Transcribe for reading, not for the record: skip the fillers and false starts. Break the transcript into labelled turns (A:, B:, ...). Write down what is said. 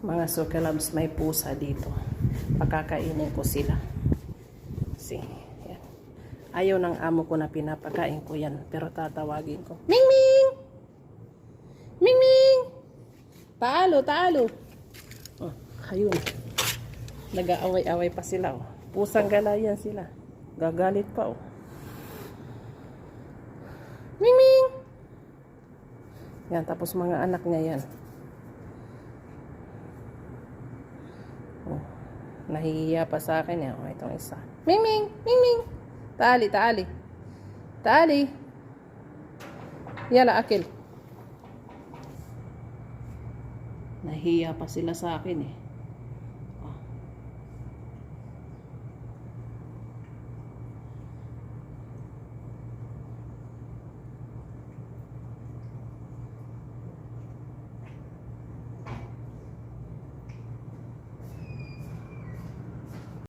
A: Mga sukalabs, may pusa dito. Pakakainin ko sila. See, yan. Ayaw ng amo ko na pinapakain ko yan. Pero tatawagin ko. Ming Ming! Ming Ming! Talo, talo! Oh, ayun. Nag-aaway-away pa sila. Oh. Pusang galayan sila. Gagalit pa. Oh. Ming Ming! Yan, tapos mga anak niya yan. Oh, nahihiya pa sa akin yan. Oh, itong isa. Ming Ming! Ming Ming! Taali, taali. Taali. Yala, akil. Nahihiya pa sila sa akin eh.